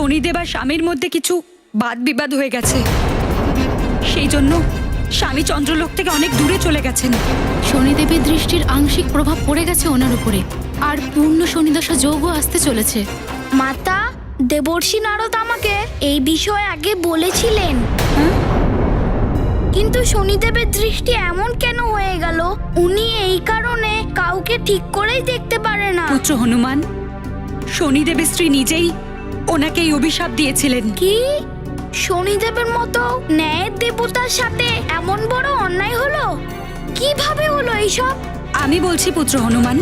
শনিদেব আর স্বামীর মধ্যে কিছু বাদ বিবাদ হয়ে গেছে, সেই জন্য স্বামী চন্দ্রলোক থেকে অনেক দূরে চলে গেছেন। শনিদেবের দৃষ্টির আংশিক প্রভাব পড়ে গেছে ওনার উপরে, আর পূর্ণ শনিদশা যোগও আসতে চলেছে। মাতা, দেবর্ষি নারদ আমাকে এই বিষয়ে আগে বলেছিলেন, কিন্তু শনিদেবের দৃষ্টি এমন কেন হয়ে গেল? উনি এই কারণে কাউকে ঠিক করেই দেখতে পারে না। পুত্র হনুমান, শনিদেবের স্ত্রী নিজেই ওনাকে এই অভিশাপ দিয়েছিলেন। কি? শনিদেবের মতো ন্যায়ের দেবতার সাথে এমন বড় অন্যায় হলো? কিভাবে হলো এইসব? আমি বলছি পুত্র হনুমান,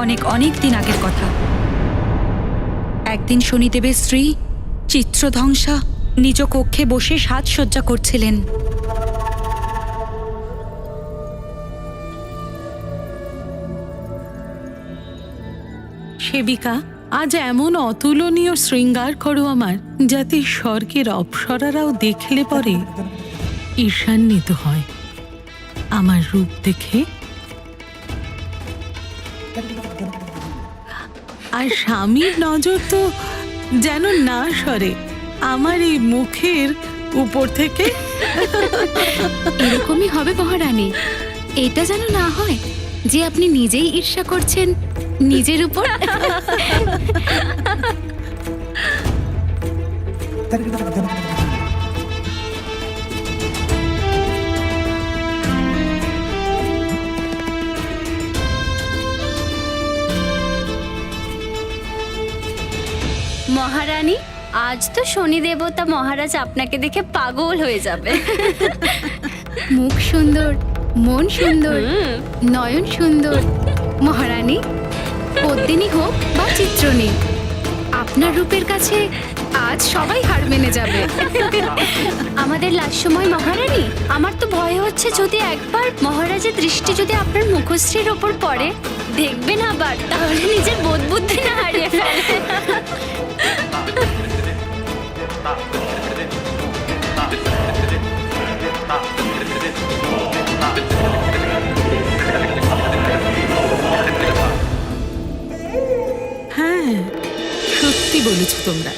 অনেক অনেক দিন আগের কথা। একদিন শনিদেবের স্ত্রী চিত্রধ্বংসা নিজ কক্ষে বসে সাজসজ্জা করছিলেন। সেবিকা, আজ এমন অতুলনীয় শৃঙ্গার করো আমার, যাতে স্বর্গের অপ্সরারাও দেখলে পরে ঈর্ষান্বিত হয় আমার রূপ দেখে। আর স্বামীর নজর তো যেন না সরে আমার এই মুখের উপর থেকে। এরকমই হবে মহারানী। এটা যেন না হয় যে আপনি নিজেই ঈর্ষা করছেন নিজের উপর। মহারানী, আজ তো শনি দেবতা মহারাজ আপনাকে দেখে পাগল হয়ে যাবে। মুখ সুন্দর, মন সুন্দর, নয়ন সুন্দর। মহারানী, পদ্মিনী হোক বা চিত্রনী, আপনার রূপের কাছে আজ সবাই হার মেনে যাবে। আমাদের লাস্যময় মহারানী, আমার তো ভয় হচ্ছে যদি একবার মহারাজের দৃষ্টি যদি আপনার মুখশ্রীর ওপর পড়ে, দেখবেন আবার, তাহলে নিজের বোধ বুদ্ধি না হারিয়ে ফেলে। হ্যাঁ, সত্যি বলেছ তোমরা।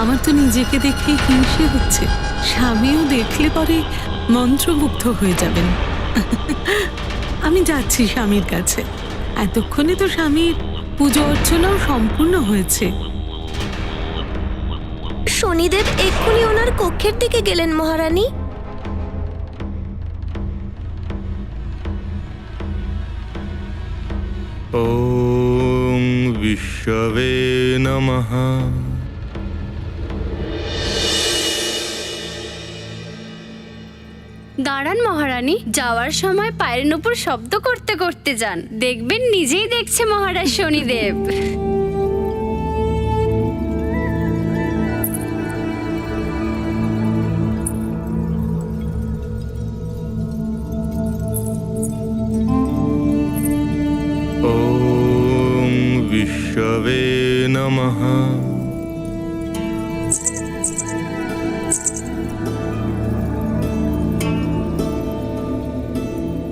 আমার তো নিজেকে দেখে হিংসে হচ্ছে। স্বামীও দেখলে পরে মন্ত্রমুগ্ধ হয়ে যাবেন। আমি যাচ্ছি স্বামীর কাছে। এতক্ষণে তো স্বামীর পুজো অর্চনাও সম্পূর্ণ হয়েছে। শনিদেব এক্ষুনি ওনার কক্ষের দিকে গেলেন মহারানী। ওম বিশ্ববে নমঃ। দাঁড়ান মহারানী, যাওয়ার সময় পায়ের উপর শব্দ করতে করতে যান, দেখবেন নিজেই দেখছে মহারাজ শনিদেব। ওম বিশ্ববে নমঃ।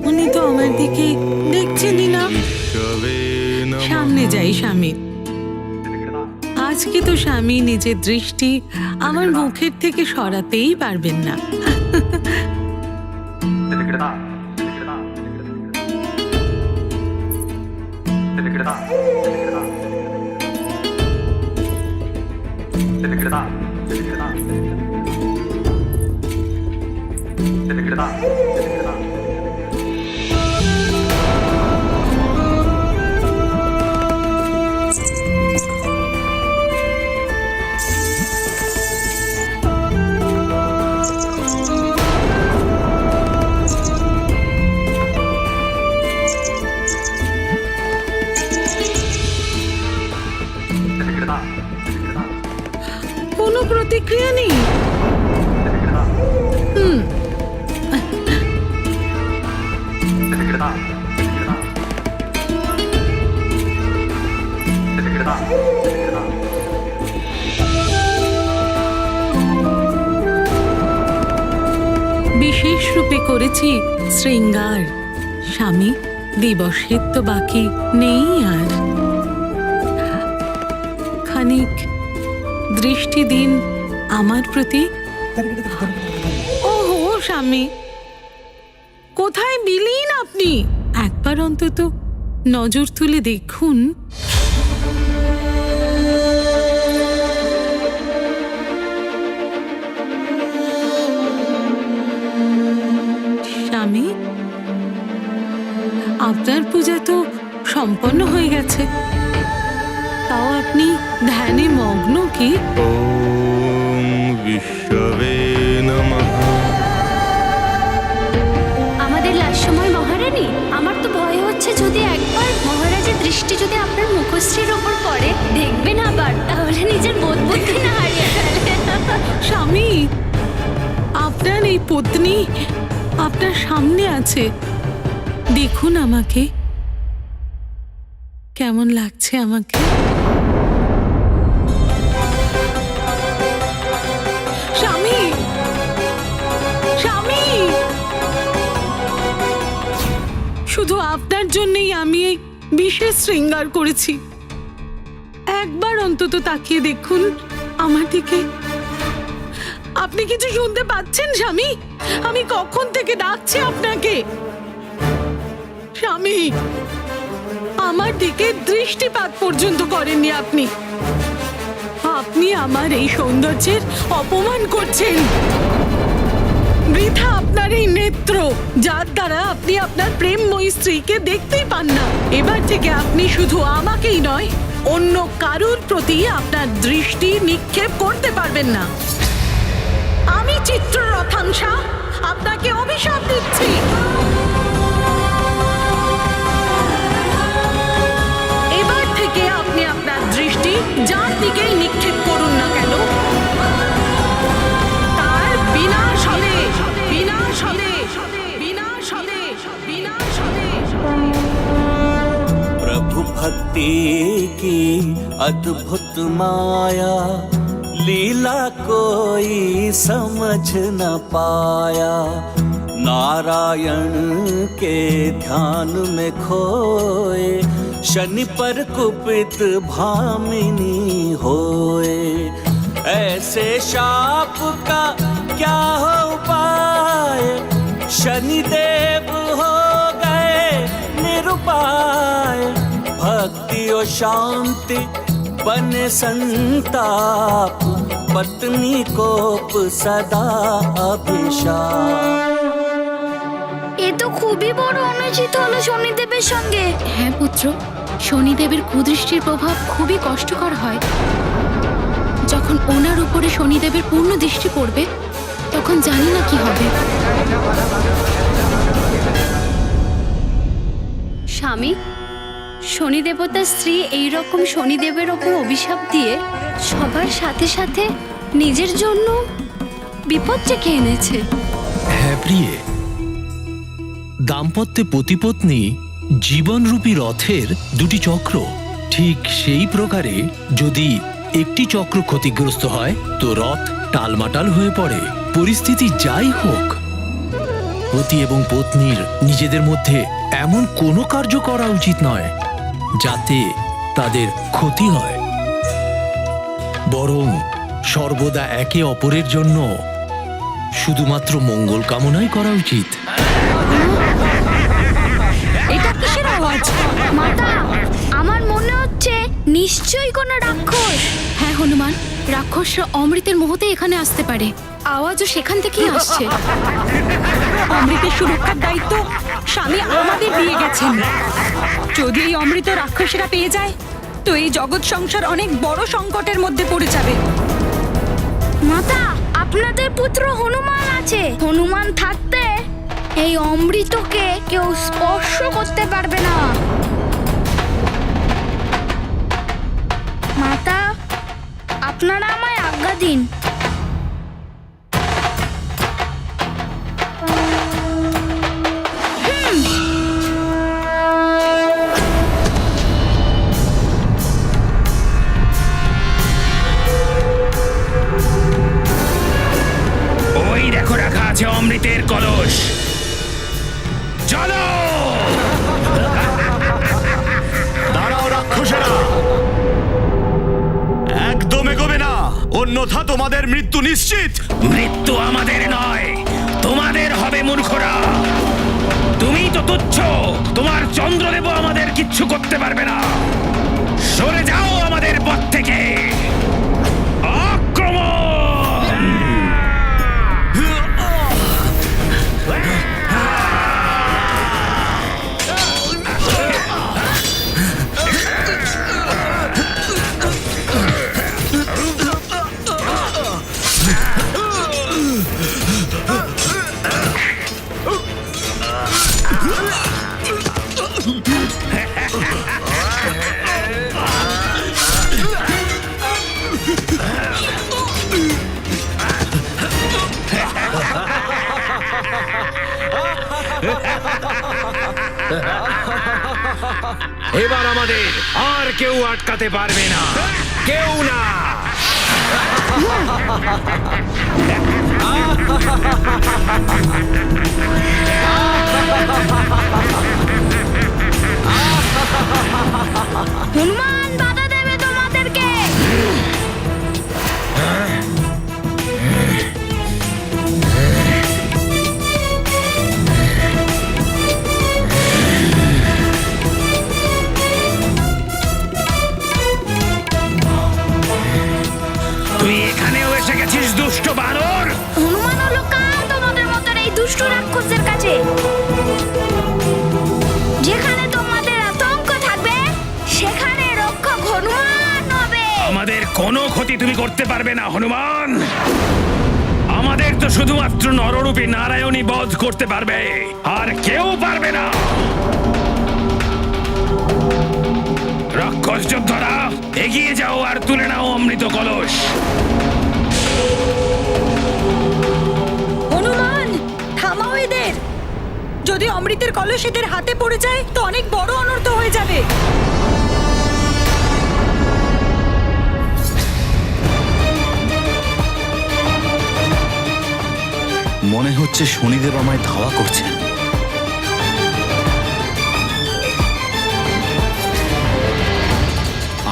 উনি তো আমার দিকে দেখছেনই না। বিশ্ববে নমঃ। সামনে যাই স্বামী। আজকে তো স্বামী নিজের দৃষ্টি আমার মুখের থেকে সরাতেই পারবেন না। কোনো প্রতিক্রিয়া নেই। বিশেষ রূপে করেছি শৃঙ্গার। স্বামী, দিবসের তো বাকি নেই আর। খানিক দৃষ্টি দিন আমার প্রতি। ওহো স্বামী, কোথায় বিলীন আপনি? একবার অন্তত নজর তুলে দেখুন। স্বামী, আপনার পূজা তো সম্পন্ন হয়ে গেছে, তাও আপনি ধ্যানে মগ্ন কি? ॐ विष्णवे नमः আমাদের লাস্যময় মহারানী, আমার তো ভয় হচ্ছে যদি একবার মহারাজের দৃষ্টি যদি আপনার মুখশ্রীর ওপর পড়ে, দেখবেন আবার, তাহলে নিজের বোধ বুদ্ধি না হারিয়ে ফেলেন। স্বামী, আপনার এই পত্নী আপনার সামনে আছে, দেখুন আমাকে, কেমন লাগছে আমাকে? স্বামী, স্বামী, শুধু আপনার জন্যই আমি এই বিশেষ শৃঙ্গার করেছি। একবার অন্তত তাকিয়ে দেখুন আমার দিকে। আপনি কিছু শুনতে পাচ্ছেন স্বামী? আমি কখন থেকে ডাকছি আপনাকে। স্বামী, আমার দিকে দৃষ্টিপাত পর্যন্ত করেননি আপনি। আপনি আমার এই সৌন্দর্যের অপমান করছেন। বৃথা আপনার এই নেত্র, যার দ্বারা আপনি আপনার প্রেমময়ী স্ত্রীকে দেখতেই পান না। এবার থেকে আপনি শুধু আমাকেই নয়, অন্য কারুর প্রতি আপনার দৃষ্টি নিক্ষেপ করতে পারবেন না। আমি চিত্ররথাংশা আপনাকে অভিশাপ দিচ্ছি। এবার থেকে আপনি আপনার দৃষ্টি যার দিকেই নিক্ষেপ করুন না কেন, তার বিনাশ হবে, বিনাশ হবে, বিনাশ হবে, বিনাশ হবে। प्रभु भक्ति की अद्भुत माया, लीला कोई समझ न पाया। नारायण के ध्यान में खोए, शनि पर कुपित भामिनी होए। ऐसे शाप का क्या हो उपाय, शनिदेव हो गए निरुपाय। भक्ति और शांति बने संताप, पत्नी कोप सदा अभिशाप। এ তো খুবই বড় অনুচিত হলো শনিদেবের সঙ্গে। হ্যাঁ পুত্র, শনিদেবের কুদৃষ্টির প্রভাব খুবই কষ্টকর হয়। যখন ওনার উপরে শনিদেবের পূর্ণ দৃষ্টি পড়বে, তখন জানি না কি হবে। স্বামী, শনি দেবতার স্ত্রী এইরকম শনিদেবের ওপর অভিশাপ দিয়ে সবার সাথে সাথে নিজের জন্য বিপদ ডেকে এনেছে। হ্যাঁ প্রিয়ে, দাম্পত্যে পতিপত্নী জীবনরূপী রথের দুটি চক্র। ঠিক সেই প্রকারে যদি একটি চক্র ক্ষতিগ্রস্ত হয় তো রথ টালমাটাল হয়ে পড়ে। পরিস্থিতি যাই হোক, পতি এবং পত্নীর নিজেদের মধ্যে এমন কোনো কার্য করা উচিত নয় যাতে তাদের ক্ষতি হয়, বরং সর্বদা একে অপরের জন্য শুধুমাত্র মঙ্গল কামনাই করা উচিত। এটা কিসের আওয়াজ? মাতা, আমার মনে হচ্ছে নিশ্চয়ই কোনো রাক্ষস। হ্যাঁ হনুমান, রাক্ষসরা অমৃতের মোহতে এখানে আসতে পারে। আওয়াজও সেখান থেকেই আসছে। অমৃতের সুরক্ষার দায়িত্ব স্বামী আমাদের দিয়ে গেছেন। যদি এই অমৃত রাক্ষসেরা পেয়ে যায় তো এই জগৎ সংসার অনেক বড় সংকটের মধ্যে পড়ে যাবে। মাতা, আপনাদের পুত্র হনুমান আছে। হনুমান থাকতে এই অমৃতকে কেউ স্পর্শ করতে পারবে না। মাতা, আপনারা আমায় আজ্ঞা দিন। ওই দেখো রাখা আছে অমৃতের কলস, চলো। দাঁড়াও রাক্ষসেরা, অন্যথা তোমাদের মৃত্যু নিশ্চিত। মৃত্যু আমাদের নয়, তোমাদের হবে মূর্খরা। তুমি তো তুচ্ছ, তোমার চন্দ্রদেব আমাদের কিচ্ছু করতে পারবে না। সরে যাও আমাদের পথ থেকে। আক্রমণ! এবার আমাদের আর কেউ আটকাতে পারবে না, কেউ না। হনুমান বাধা দেবে তোমাদেরকে। তুই এখানেও এসে গেছিস দুষ্ট বানর। হনুমান হলো কাল তোমাদের মতন এই দুষ্ট রাক্ষসের কাছে। যেখানে তোমাদের আতঙ্ক থাকবে সেখানে রক্ষক হনুমান হবে। আমাদের কোনো ক্ষতি তুমি করতে পারবে না হনুমান। আমাদের তো শুধুমাত্র নররূপী নারায়ণই বধ করতে পারবে, আর কেউ পারবে না। রাক্ষস যোদ্ধারা এগিয়ে যাও আর তুলে নাও অমৃত কলস। হনুমান, থামাও এদের। যদি অমৃতের কলস এদের হাতে পড়ে যায় তো অনেক বড় অনর্থ হয়ে যাবে। মনে হচ্ছে শনিদেব আমায় ধাওয়া করছেন।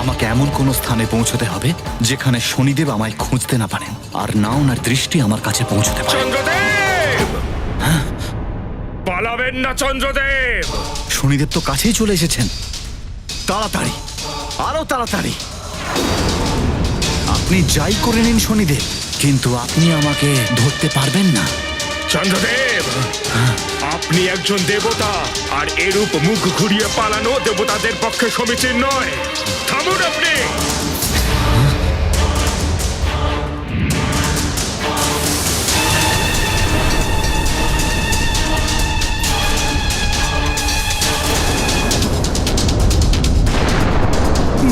আমাকে এমন কোন স্থানে পৌঁছতে হবে যেখানে শনিদেব আমায় খুঁজতে না পারেন, আর না ওনার দৃষ্টি আমার কাছে পৌঁছতে পারে। চন্দ্রদেব, পালাবেন না চন্দ্রদেব। শনিদেব তো কাছেই চলে এসেছেন। তাড়াতাড়ি, আরো তাড়াতাড়ি। আপনি যাই করে নিন শনিদেব, কিন্তু আপনি আমাকে ধরতে পারবেন না। চন্দ্রদেব, আপনি একজন দেবতা, আর এরূপ মুখ ঘুরিয়ে পালানো দেবতাদের পক্ষে সমীচীন নয়। থামুন আপনি।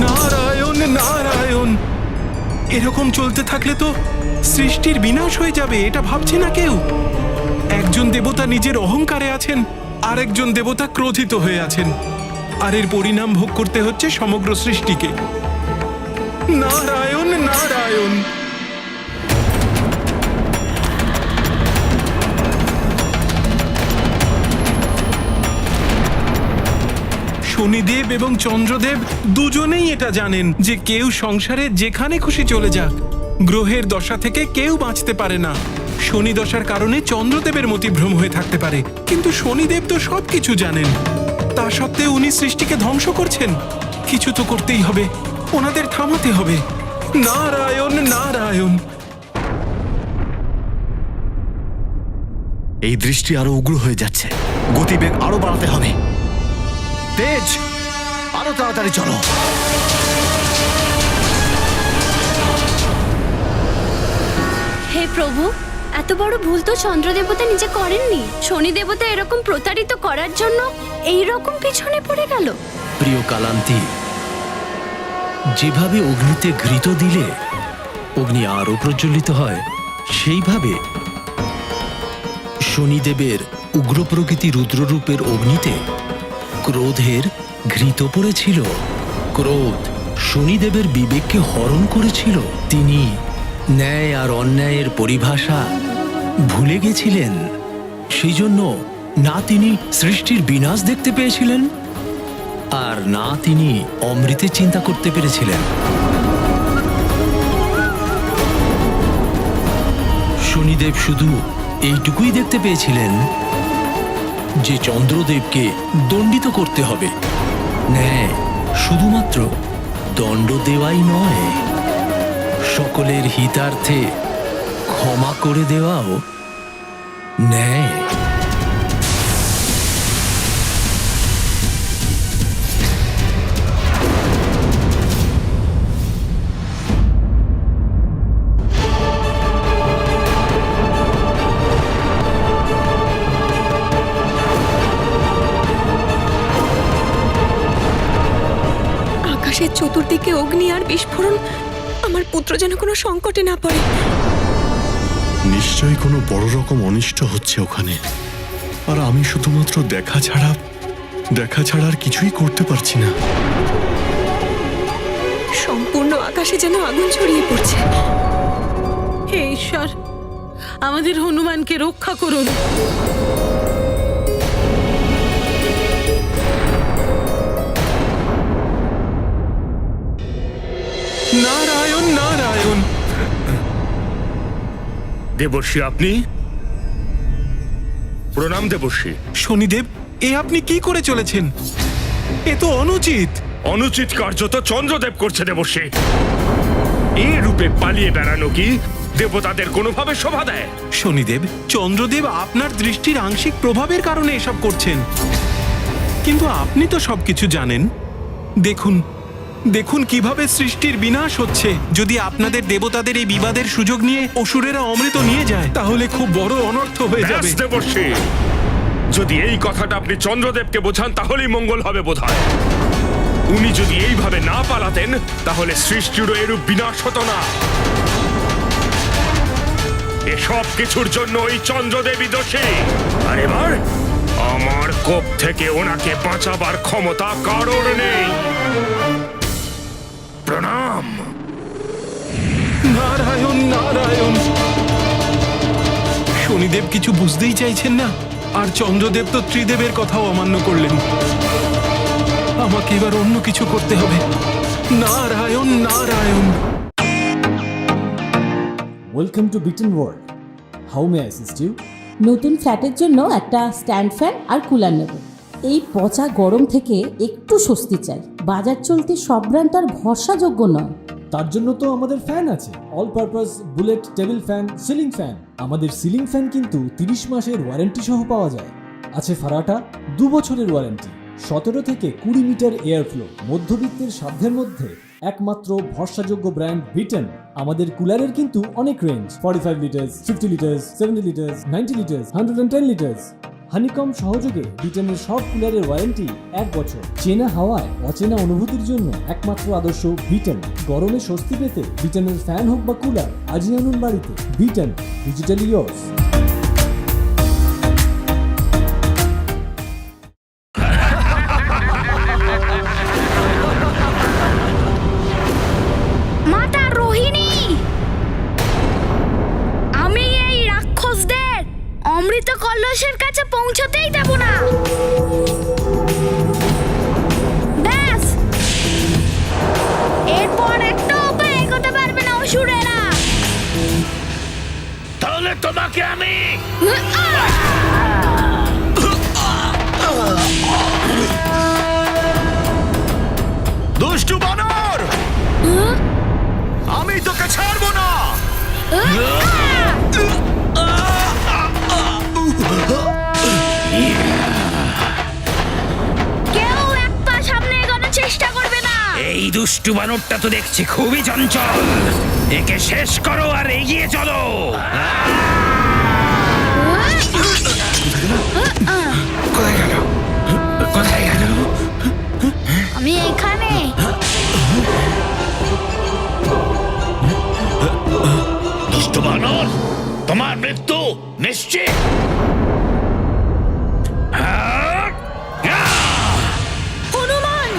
নারায়ণ নারায়ণ, এরকম চলতে থাকলে তো সৃষ্টির বিনাশ হয়ে যাবে, এটা ভাবছে না কেউ। একজন দেবতা নিজের অহংকারে আছেন, আরেকজন দেবতা ক্রোধিত হয়ে আছেন, আর এর পরিণাম ভোগ করতে হচ্ছে সমগ্র সৃষ্টিকে। নারায়ণ নারায়ণ। শনিদেব এবং চন্দ্রদেব দুজনেই এটা জানেন যে কেউ সংসারে যেখানে খুশি চলে যাক, গ্রহের দশা থেকে কেউ বাঁচতে পারে না। শনি দশার কারণে চন্দ্রদেবের মতিভ্রম হয়ে থাকতে পারে, কিন্তু শনিদেব তো সবকিছু জানেন। তা সত্ত্বেও উনি সৃষ্টিকে ধ্বংস করছেন। কিছু তো করতেই হবে, ওনাদের থামাতে হবে। নারায়ণ নারায়ণ। এই দৃষ্টি আরো উগ্র হয়ে যাচ্ছে, গতিবেগ আরো বাড়াতে হবে। তেজ, আরো তাড়াতাড়ি চলো। হে প্রভু, এত বড় ভুল তো চন্দ্র দেবতা নিজে করেননি। শনি দেবতা এরকম প্রতারিত করার জন্য এই রকম পিছনে পড়ে গেল। প্রিয় কালান্তি, যেভাবে অগ্নিতে ঘৃত দিলে অগ্নি আরো প্রজ্বলিত হয়, সেইভাবে শনিদেবের উগ্র প্রকৃতি রুদ্ররূপের অগ্নিতে ক্রোধের ঘৃত পড়েছিল। ক্রোধ শনিদেবের বিবেককে হরণ করেছিল। তিনি ন্যায় আর অন্যায়ের পরিভাষা ভুলে গেছিলেন। সেই জন্য না তিনি সৃষ্টির বিনাশ দেখতে পেয়েছিলেন, আর না তিনি অমৃতের চিন্তা করতে পেরেছিলেন। শনিদেব শুধু এইটুকুই দেখতে পেয়েছিলেন যে চন্দ্রদেবকে দণ্ডিত করতে হবে। ন্যায় শুধুমাত্র দণ্ড দেওয়াই নয়, সকলের হিতার্থে ক্ষমা করে দেওয়াও ন্যায়। আকাশের চতুর্দিকে অগ্নি আর বিস্ফোরণ, আমার পুত্র যেন কোনো সংকটে না পড়ে। নিশ্চয়ই কোনো বড় রকম অনিষ্ট হচ্ছে ওখানে, আর আমি শুধুমাত্র দেখা ছাড়া আর কিছুই করতে পারছি না। সম্পূর্ণ আকাশে যেন আগুন ছড়িয়ে পড়ছে। হে ঈশ্বর, আমাদের হনুমানকে রক্ষা করুন। নারায়ণ নারায়ণ। দেবর্ষী আপনি? প্রণাম দেবর্ষী। শনিদেব, এ আপনি কি করে চলেছেন? এ তো অনুচিত। অনুচিত কার্য তো চন্দ্রদেব করছে দেবর্ষী। এই রূপে পালিয়ে বেড়ানো কি দেবতাদের কোনোভাবে শোভা দেয়? শনিদেব, চন্দ্রদেব আপনার দৃষ্টির আংশিক প্রভাবের কারণে এসব করছেন, কিন্তু আপনি তো সবকিছু জানেন। দেখুন দেখুন কিভাবে সৃষ্টির বিনাশ হচ্ছে। যদি আপনাদের দেবতাদের এই বিবাদের সুযোগ নিয়ে অসুরেরা অমৃত নিয়ে যায়, তাহলে খুব বড় অনর্থ হয়ে যাবে। ব্যাস দেবর্ষী, যদি এই কথাটা আপনি চন্দ্রদেবকে বোঝান তাহলেই মঙ্গল হবে বোধহয়। উনি যদি এইভাবে না পালাতেন তাহলে সৃষ্টিরও এরূপ বিনাশ হতো না। এসব কিছুর জন্য ওই চন্দ্রদেবী দোষী। আর এবার আমার কোপ থেকে ওনাকে বাঁচাবার ক্ষমতা কারোর নেই। প্রণাম। নারায়ণ নারায়ণ। শনিদেব কিছু বুঝতেই চাইছেন না, আর চন্দ্রদেব তো ত্রিদেবের কথাও অমান্য করলেন। আমাকে এবার অন্য কিছু করতে হবে। Narayan Narayan. Welcome to bitten world. How may I assist you? নতুন ফ্ল্যাটের জন্য একটা স্ট্যান্ড ফ্যান আর কুলার নেব। এই পচা গরম থেকে একটু স্বস্তি চাই। বাজার চলতে সব ব্র্যান্ড আর ভরসাযোগ্য নয়। তার জন্য তো আমাদের ফ্যান আছে, all purpose bullet table fan, ceiling fan. আমাদের সিলিং ফ্যান কিন্তু 30 মাসের ওয়ারেন্টি সহ পাওয়া যায়। আছে ফারাটা 2 বছরের ওয়ারেন্টি, 17 থেকে 20 মিটার এয়ার ফ্লো। মধ্যবিত্তের সাধ্যের মধ্যে একমাত্র ভরসাযোগ্য ব্র্যান্ড বিটেন। আমাদের কুলারের কিন্তু অনেক range, 45 litres, 50 litres, 70 litres, 90 litres, 110 litres. Honeycomb সহযোগে বিটেনের সব কুলারের ওয়ারেন্টি 1 বছর। চেনা হাওয়ায় অচেনা অনুভূতির জন্য একমাত্র আদর্শ বিটেন। গরমে স্বস্তি পেতে বিটেনের ফ্যান হোক বা কুলার, আজই আনুন বাড়িতে। Beaten, digitally yours. মাতা রোহিণী, আমি এই রাক্ষসদের অমৃত কলসের কাছে পৌঁছতেই দেব না। ব্যাস, এরপর একটা উপায় এগোতে পারবে না অসুরেরা। তাহলে তোমাকে আমি দুষ্টু বানর, আমি তোকে ছাড়বো না। কেউ এক পা সামনে এগোনোর চেষ্টা করবে না। এই দুষ্টু বানরটা তো দেখছি খুবই চঞ্চল। একে শেষ করো আর এগিয়ে চলো। কোথায় গেল? কোথায় গেল? আমি এখানে। দুষ্টু বানর, তোমার মৃত্যু নিশ্চিত। হনুমান!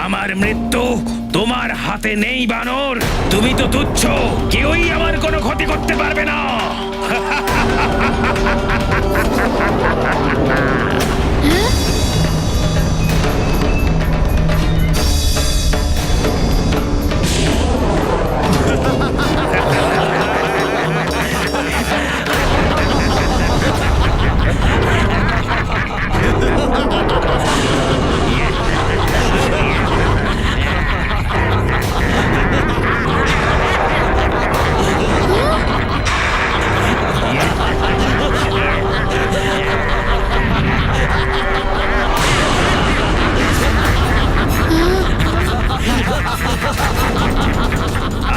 আমার মৃত্যু তোমার হাতে নেই বানর। তুমি তো তুচ্ছ, কেউই আমার কোনো ক্ষতি করতে পারবে না।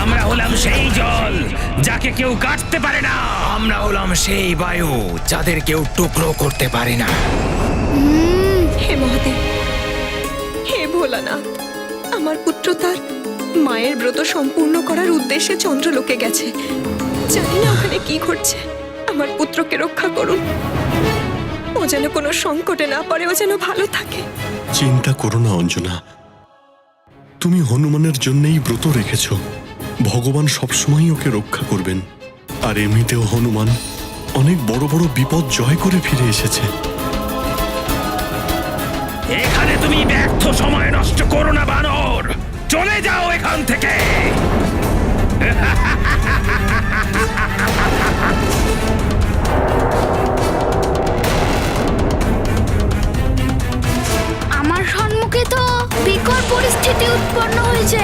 আমরা হলাম সেই জল যাকে কেউ কাটতে পারে না। আমরা হলাম সেই বায়ু যাদের কেউ টুকরো করতে পারে না। হে মহাদেব, হে ভোলানাথ, আমার পুত্র তার মায়ের ব্রত সম্পূর্ণ করার উদ্দেশ্যে চন্দ্রলোকে গেছে। জানি না ওখানে কি ঘটছে। আমার পুত্রকে রক্ষা করুন, ও যেন কোনো সংকটে না পড়ে, ও যেন ভালো থাকে। চিন্তা করো না অঞ্জনা, তুমি হনুমানের জন্যই ব্রত রেখেছ। ভগবান সবসময় ওকে রক্ষা করবেন। আর এমনিতেও হনুমান অনেক বড় বড় বিপদ জয় করে ফিরে এসেছে। এখানে তুমি ব্যর্থ সময় নষ্ট করো না বানর, চলে যাও এখান থেকে। আমার সম্মুখে তো বিকট পরিস্থিতি উৎপন্ন হয়েছে।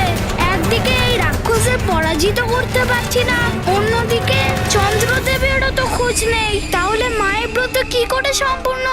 একদিকে এই রাক্ষসের পরাজিত করতে পারছি না, অন্যদিকে চন্দ্রদেবেরও তো খোঁজ নেই। তাহলে মায়ের ব্রত কি করে সম্পূর্ণ